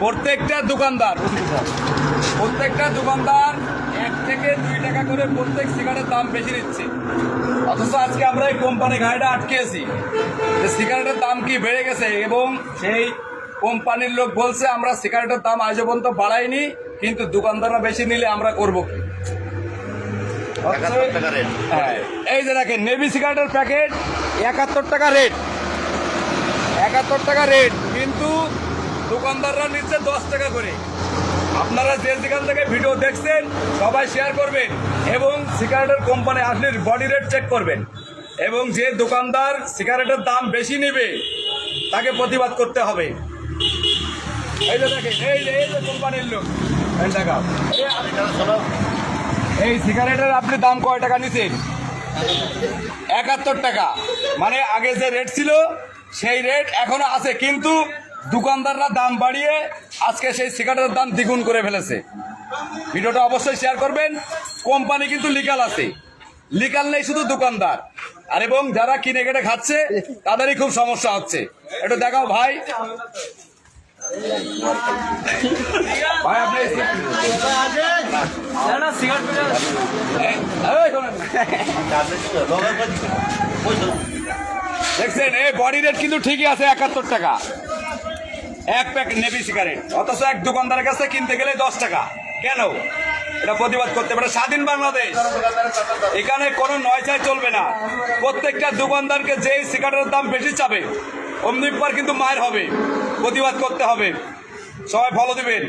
প্রত্যেকটা দোকানদার 1 থেকে 2 টাকা করে প্রত্যেক সিগারেটের দাম বেশি নিচ্ছে। অথচ আজকে আমরা এই কোম্পানি গাড়িটা আটকেছি যে সিগারেটের দাম কি বেড়ে গেছে, এবং সেই কোম্পানির লোক বলছে আমরা সিগারেটের দাম আজ পর্যন্ত বাড়াইনি, কিন্তু দোকানদাররা বেশি নিলে আমরা করবো কি? হ্যাঁ, এই যে দেখেন নেভি সিগারেটের প্যাকেট 71 টাকা রেট, 71 টাকা রেট, কিন্তু দোকানদাররা নিচ্ছে 10 টাকা করে। আপনারা যে যেখান থেকে ভিডিও দেখছেন সবাই শেয়ার করবেন এবং সিগারেটের কোম্পানি আসলে বডি রেট চেক করবেন, এবং যে দোকানদার সিগারেটের দাম বেশি নেবে তাকে প্রতিবাদ করতে হবে। এই যে দেখেন, এই যে কোম্পানির লোক এই সিগারেটের আপনি দাম কয় টাকা নিচ্ছেন? 71 টাকা। মানে আগে যে রেট ছিল সেই রেট এখনো আছে, কিন্তু দোকানদাররা দাম বাড়িয়ে আজকে সেই সিগারেটের দাম দ্বিগুণ করে ফেলেছে। ভিডিওটা অবশ্যই শেয়ার করবেন। কোম্পানি কিন্তু লিগাল আছে, লিগাল নেই শুধু দোকানদার, আর এবং যারা কিনে কেটে খাচ্ছে তাদেরই খুব সমস্যা হচ্ছে। একটু দেখাও ভাই, ভাই আপনি দেখছেন এই বডি রেট কিন্তু ঠিকই আছে 71 টাকা এক প্যাকেট নেভি সিগারেট, অথচ এক দোকানদারের কাছে কিনতে গেলে 10 টাকা। কেন? এটা প্রতিবাদ করতে পারে স্বাধীন বাংলাদেশ। এখানে কোনো নয়ছাই চলবে না। প্রত্যেকটা দোকানদারকে যেই সিগারেটের দাম বেশি চাবে অমনি পর কিন্তু মায়ের হবে, প্রতিবাদ করতে হবে। সবাই ফলো দিবেন।